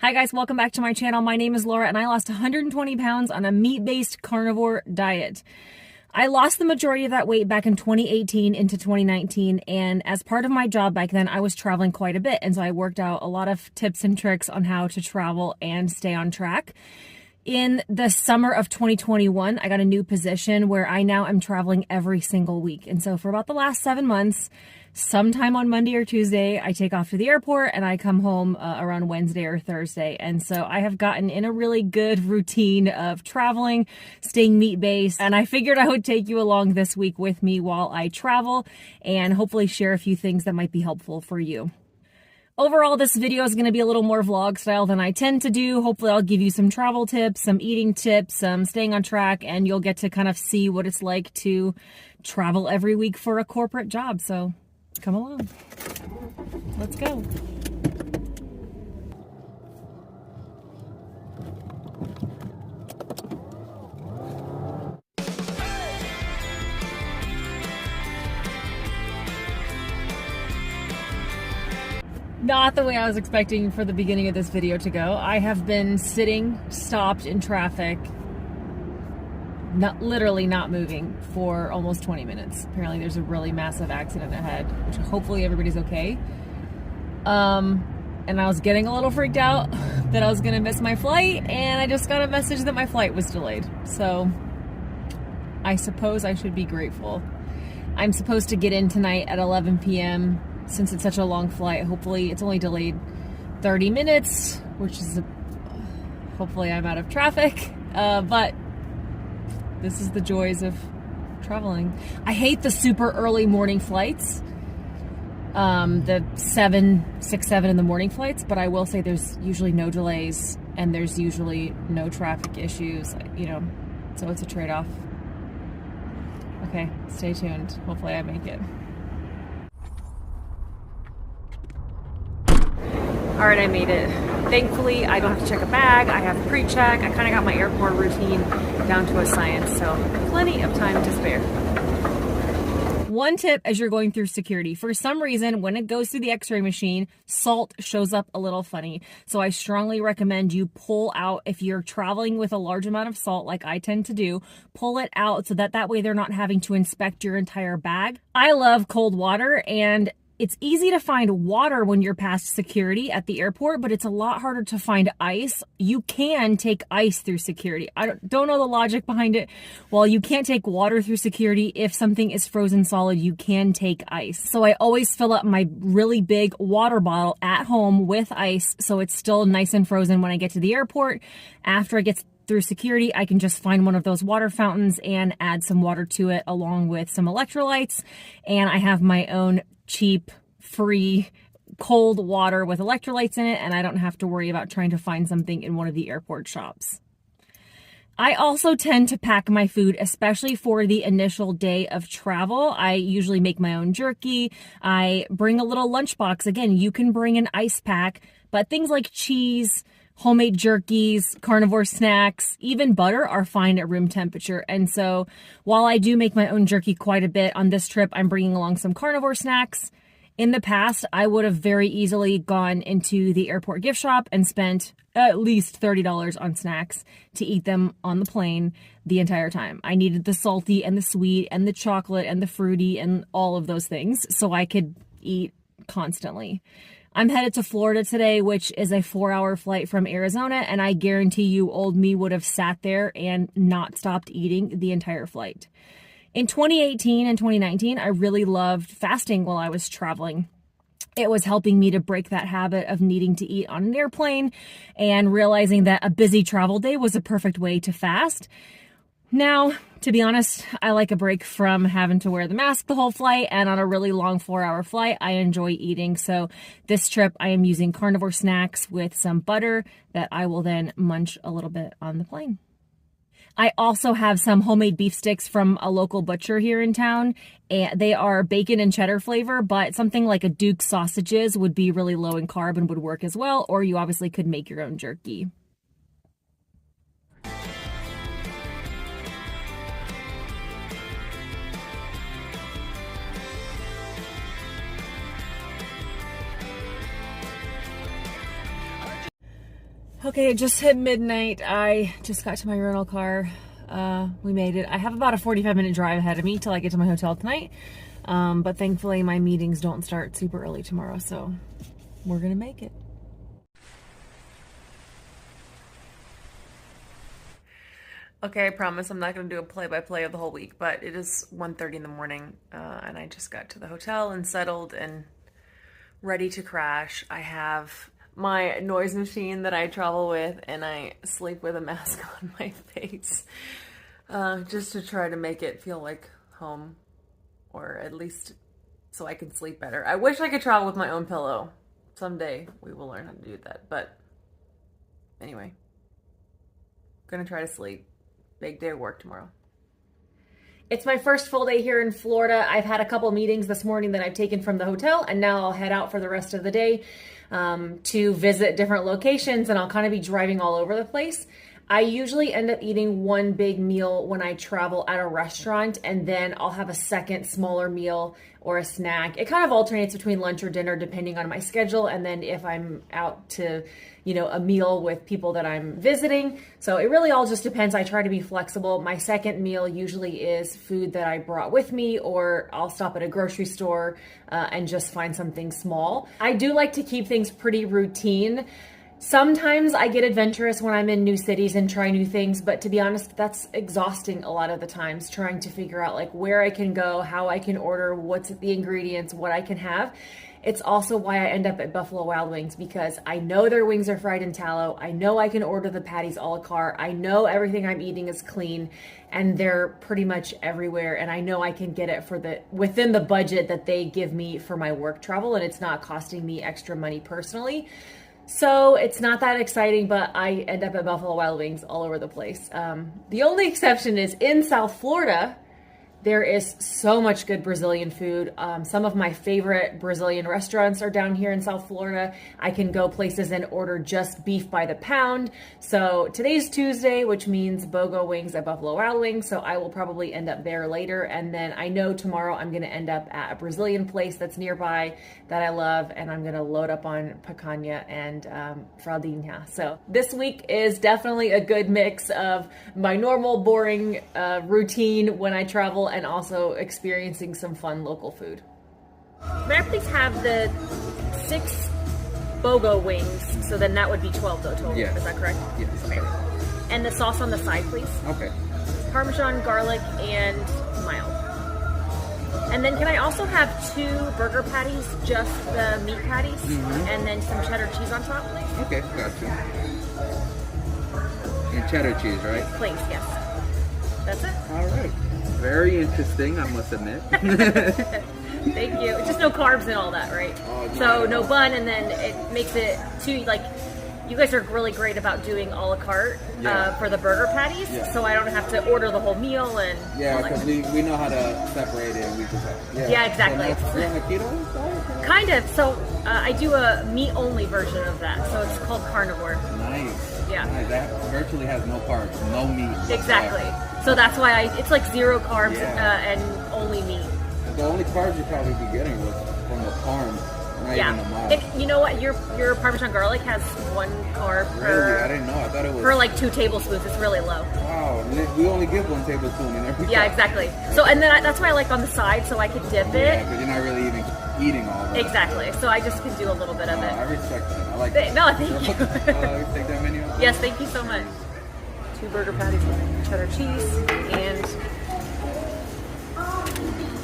Hi guys, welcome back to my channel. My name is Laura and I lost 120 pounds on a meat-based carnivore diet. I lost the majority of that weight back in 2018 into 2019, and as part of my job back then, I was traveling quite a bit, and so I worked out a lot of tips and tricks on how to travel and stay on track. In the summer of 2021, I got a new position where I now am traveling every single week, and so for about the last 7 months, sometime on Monday or Tuesday, I take off to the airport and I come home around Wednesday or Thursday. And so I have gotten in a really good routine of traveling, staying meat-based, and I figured I would take you along this week with me while I travel and hopefully share a few things that might be helpful for you. Overall, this video is going to be a little more vlog style than I tend to do. Hopefully I'll give you some travel tips, some eating tips, some staying on track, and you'll get to kind of see what it's like to travel every week for a corporate job. So come along. Let's go. Not the way I was expecting for the beginning of this video to go. I have been sitting, stopped in traffic, literally not moving for almost 20 minutes. Apparently there's a really massive accident ahead, which hopefully everybody's okay. And I was getting a little freaked out that I was gonna miss my flight, and I just got a message that my flight was delayed. So I suppose I should be grateful. I'm supposed to get in tonight at 11 p.m. Since it's such a long flight. Hopefully it's only delayed 30 minutes, which is hopefully I'm out of traffic. But this is the joys of traveling. I hate the super early morning flights, the 6, 7 in the morning flights, but I will say there's usually no delays and there's usually no traffic issues, you know, so it's a trade-off. Okay, stay tuned. Hopefully I make it. All right, I made it. Thankfully, I don't have to check a bag. I have pre-check. I kind of got my airport routine down to a science, so plenty of time to spare. One tip as you're going through security, for some reason, when it goes through the x-ray machine, salt shows up a little funny. So I strongly recommend you pull out, if you're traveling with a large amount of salt, like I tend to do, pull it out so that way they're not having to inspect your entire bag. I love cold water, and it's easy to find water when you're past security at the airport, but it's a lot harder to find ice. You can take ice through security. I don't know the logic behind it. While you can't take water through security, if something is frozen solid, you can take ice. So I always fill up my really big water bottle at home with ice, so it's still nice and frozen when I get to the airport. After it gets through security, I can just find one of those water fountains and add some water to it along with some electrolytes. And I have my own cheap, free, cold water with electrolytes in it, and I don't have to worry about trying to find something in one of the airport shops. I also tend to pack my food, especially for the initial day of travel. I usually make my own jerky. I bring a little lunchbox. Again, you can bring an ice pack, but things like cheese, homemade jerkies, carnivore snacks, even butter are fine at room temperature. And so while I do make my own jerky quite a bit on this trip, I'm bringing along some carnivore snacks. In the past, I would have very easily gone into the airport gift shop and spent at least $30 on snacks to eat them on the plane the entire time. I needed the salty and the sweet and the chocolate and the fruity and all of those things so I could eat constantly. I'm headed to Florida today, which is a 4-hour flight from Arizona, and I guarantee you old me would have sat there and not stopped eating the entire flight. In 2018 and 2019, I really loved fasting while I was traveling. It was helping me to break that habit of needing to eat on an airplane and realizing that a busy travel day was a perfect way to fast. Now, to be honest, I like a break from having to wear the mask the whole flight, and on a really long 4-hour flight, I enjoy eating. So this trip, I am using carnivore snacks with some butter that I will then munch a little bit on the plane. I also have some homemade beef sticks from a local butcher here in town. And they are bacon and cheddar flavor, but something like a Duke's sausages would be really low in carb and would work as well, or you obviously could make your own jerky. Okay, it just hit midnight. I just got to my rental car. We made it. I have about a 45-minute drive ahead of me till I get to my hotel tonight. But thankfully my meetings don't start super early tomorrow, so we're gonna make it. Okay, I promise I'm not gonna do a play-by-play of the whole week, but it is 1:30 in the morning, and I just got to the hotel and settled and ready to crash. I have my noise machine that I travel with, and I sleep with a mask on my face, just to try to make it feel like home, or at least so I can sleep better. I wish I could travel with my own pillow. Someday we will learn how to do that, but anyway, gonna try to sleep. Big day of work tomorrow. It's my first full day here in Florida. I've had a couple meetings this morning that I've taken from the hotel, and now I'll head out for the rest of the day to visit different locations, and I'll kind of be driving all over the place. I usually end up eating one big meal when I travel at a restaurant, and then I'll have a second smaller meal or a snack. It kind of alternates between lunch or dinner depending on my schedule, and then if I'm out to, you know, a meal with people that I'm visiting. So it really all just depends. I try to be flexible. My second meal usually is food that I brought with me, or I'll stop at a grocery store and just find something small. I do like to keep things pretty routine. Sometimes I get adventurous when I'm in new cities and try new things, but to be honest, that's exhausting a lot of the times, trying to figure out like where I can go, how I can order, what's the ingredients, what I can have. It's also why I end up at Buffalo Wild Wings, because I know their wings are fried in tallow. I know I can order the patties a la carte. I know everything I'm eating is clean, and they're pretty much everywhere. And I know I can get it for within the budget that they give me for my work travel, and it's not costing me extra money personally. So it's not that exciting, but I end up at Buffalo Wild Wings all over the place. The only exception is in South Florida. There is so much good Brazilian food. Some of my favorite Brazilian restaurants are down here in South Florida. I can go places and order just beef by the pound. So today's Tuesday, which means BOGO wings at Buffalo Wild Wings. So I will probably end up there later. And then I know tomorrow I'm going to end up at a Brazilian place that's nearby that I love. And I'm going to load up on picanha and fraldinha. So this week is definitely a good mix of my normal boring routine when I travel, and also experiencing some fun local food. May I please have the 6 BOGO wings? So then that would be 12 though total. Yes. Is that correct? Yes. Okay. And the sauce on the side, please. Okay. Parmesan, garlic, and mild. And then can I also have 2 burger patties, just the meat patties, and then some cheddar cheese on top, please? Okay, got you. And cheddar cheese, right? Please, yes. That's it. All right. Very interesting, I must admit. Thank you. Just no carbs and all that, right? Oh, so no bun, and then it makes it too, like, you guys are really great about doing a la carte for the burger patties, so I don't have to order the whole meal and because we know how to separate it, and we just have, yeah, exactly. So you're on a keto? Kind of. So I do a meat-only version of that, so it's called Carnivore. Nice. Yeah. Nice. That virtually has no carbs, no meat. Exactly. So that's why it's like 0 carbs and only meat. The only carbs you'd probably be getting was from the parm, not even the mod. You know what? Your Parmesan garlic has 1 carb per. Really? I didn't know. I thought it was. For like 2 tablespoons. It's really low. Wow. We only give 1 tablespoon in every. Yeah, exactly. So and then that's why I like on the side, so I could dip it. Yeah, because you're not really even eating all of it. Exactly. So I just can do a little bit of it. I respect that. I like that. No, thank you. Take that menu. Yes, thank you so much. 2 burger patties with cheddar cheese and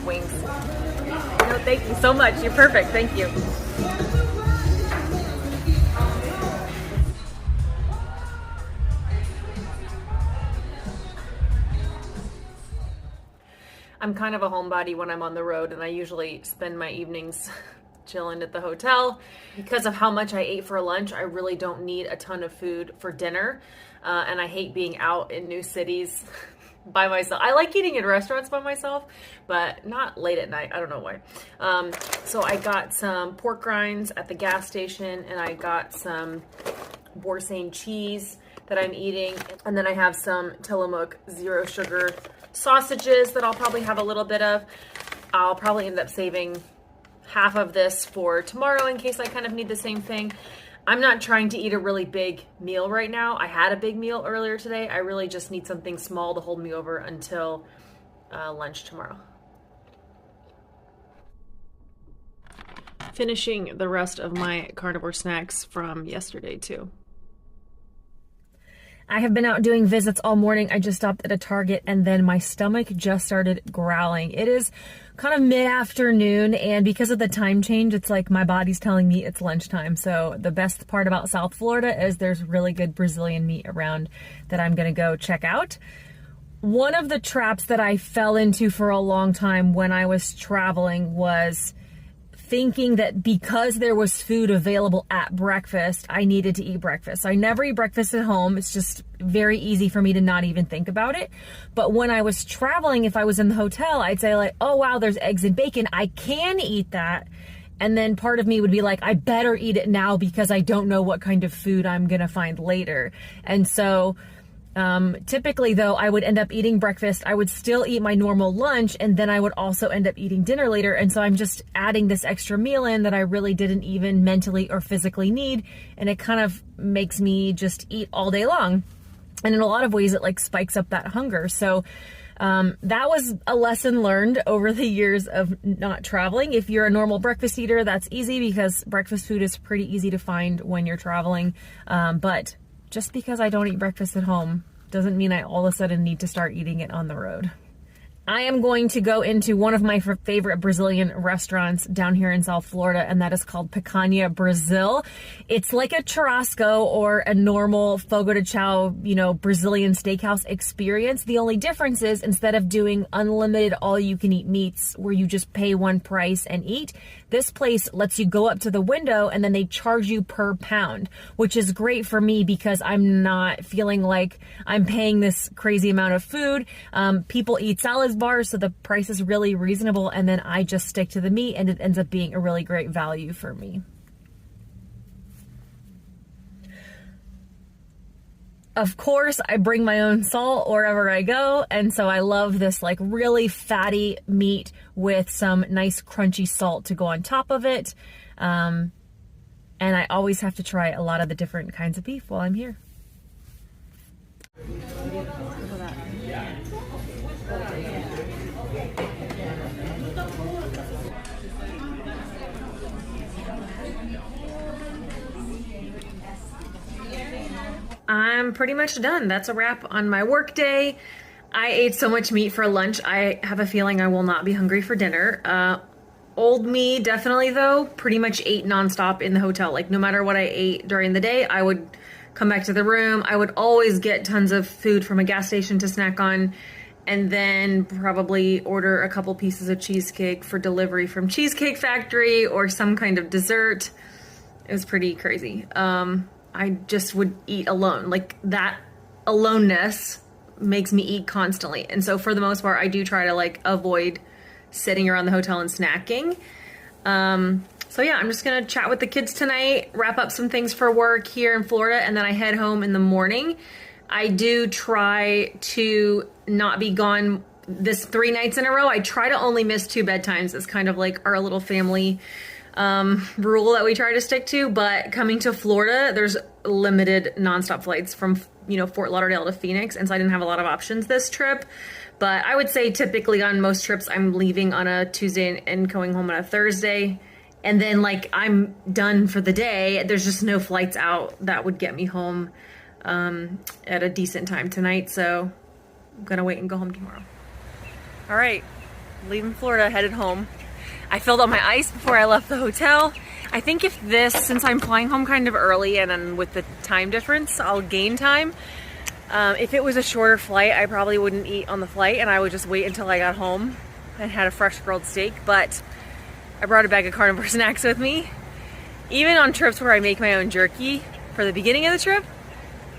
wings. No, thank you so much. You're perfect. Thank you. I'm kind of a homebody when I'm on the road, and I usually spend my evenings chilling at the hotel. Because of how much I ate for lunch, I really don't need a ton of food for dinner. And I hate being out in new cities by myself. I like eating in restaurants by myself, but not late at night. I don't know why. So I got some pork rinds at the gas station, and I got some Boursin cheese that I'm eating. And then I have some Tillamook 0 sugar sausages that I'll probably have a little bit of. I'll probably end up saving half of this for tomorrow in case I kind of need the same thing. I'm not trying to eat a really big meal right now. I had a big meal earlier today. I really just need something small to hold me over until lunch tomorrow. Finishing the rest of my carnivore snacks from yesterday too. I have been out doing visits all morning. I just stopped at a Target and then my stomach just started growling. It is kind of mid-afternoon, and because of the time change, it's like my body's telling me it's lunchtime. So the best part about South Florida is there's really good Brazilian meat around that I'm gonna go check out. One of the traps that I fell into for a long time when I was traveling was thinking that because there was food available at breakfast, I needed to eat breakfast. I never eat breakfast at home. It's just very easy for me to not even think about it. But when I was traveling, if I was in the hotel, I'd say like, oh wow, there's eggs and bacon. I can eat that. And then part of me would be like, I better eat it now because I don't know what kind of food I'm gonna find later. And so typically though, I would end up eating breakfast, I would still eat my normal lunch, and then I would also end up eating dinner later. And so I'm just adding this extra meal in that I really didn't even mentally or physically need. And it kind of makes me just eat all day long. And in a lot of ways, it like spikes up that hunger. So that was a lesson learned over the years of not traveling. If you're a normal breakfast eater, that's easy because breakfast food is pretty easy to find when you're traveling. But just because I don't eat breakfast at home doesn't mean I all of a sudden need to start eating it on the road. I am going to go into one of my favorite Brazilian restaurants down here in South Florida, and that is called Picanha Brazil. It's like a churrasco or a normal fogo de chao, you know, Brazilian steakhouse experience. The only difference is instead of doing unlimited all-you-can-eat meats where you just pay one price and eat, this place lets you go up to the window and then they charge you per pound, which is great for me because I'm not feeling like I'm paying this crazy amount of food. People eat salad bars, so the price is really reasonable, and then I just stick to the meat, and it ends up being a really great value for me. Of course, I bring my own salt wherever I go, and so I love this like really fatty meat with some nice crunchy salt to go on top of it. And I always have to try a lot of the different kinds of beef while I'm here. I'm pretty much done. That's a wrap on my work day. I ate so much meat for lunch. I have a feeling I will not be hungry for dinner. Old me, definitely though, pretty much ate nonstop in the hotel. Like no matter what I ate during the day, I would come back to the room. I would always get tons of food from a gas station to snack on, and then probably order a couple pieces of cheesecake for delivery from Cheesecake Factory or some kind of dessert. It was pretty crazy. I just would eat alone. Like that aloneness makes me eat constantly. And so for the most part, I do try to like avoid sitting around the hotel and snacking. So yeah, I'm just gonna chat with the kids tonight, wrap up some things for work here in Florida, and then I head home in the morning. I do try to not be gone this 3 nights in a row. I try to only miss 2 bedtimes. It's kind of like our little family rule that we try to stick to. But coming to Florida, there's limited nonstop flights from, you know, Fort Lauderdale to Phoenix, and so I didn't have a lot of options this trip. But I would say typically on most trips, I'm leaving on a Tuesday and going home on a Thursday. And then like I'm done for the day. There's just no flights out that would get me home at a decent time tonight. So I'm gonna wait and go home tomorrow. All right, leaving Florida, headed home. I filled up my ice before I left the hotel. I think if this, since I'm flying home kind of early and then with the time difference, I'll gain time. If it was a shorter flight, I probably wouldn't eat on the flight and I would just wait until I got home and had a fresh grilled steak. But I brought a bag of Carnivore Snax with me. Even on trips where I make my own jerky for the beginning of the trip,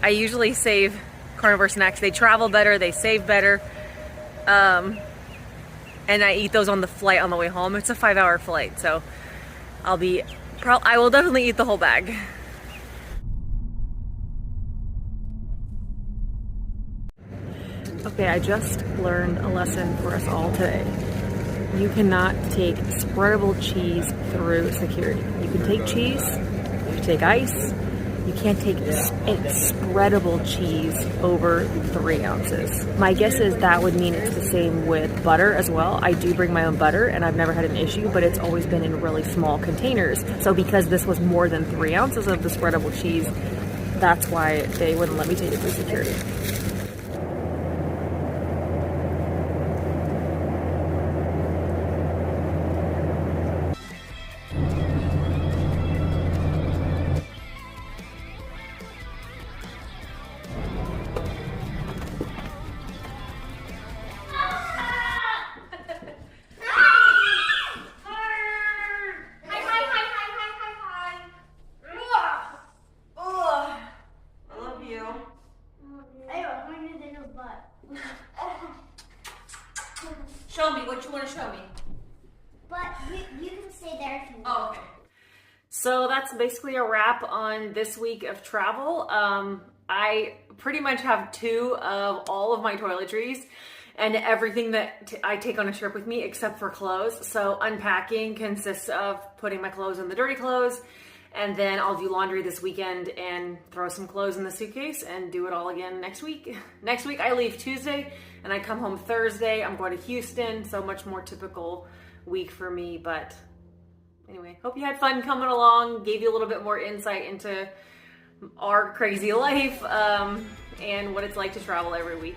I usually save Carnivore Snax. They travel better, they save better. And I eat those on the flight on the way home. It's a 5-hour flight, so I will definitely eat the whole bag. Okay, I just learned a lesson for us all today. You cannot take spreadable cheese through security. You can take cheese, to take ice. You can't take spreadable cheese over 3 ounces. My guess is that would mean it's the same with butter as well. I do bring my own butter and I've never had an issue, but it's always been in really small containers. So because this was more than 3 ounces of the spreadable cheese, that's why they wouldn't let me take it through security. Show me what you want to show me. But you can stay there if you want. Oh, okay. So that's basically a wrap on this week of travel. I pretty much have 2 of all of my toiletries and everything that I take on a trip with me except for clothes. So unpacking consists of putting my clothes in the dirty clothes, and then I'll do laundry this weekend and throw some clothes in the suitcase and do it all again next week. Next week I leave Tuesday and I come home Thursday. I'm going to Houston, so much more typical week for me. But anyway, hope you had fun coming along, gave you a little bit more insight into our crazy life and what it's like to travel every week.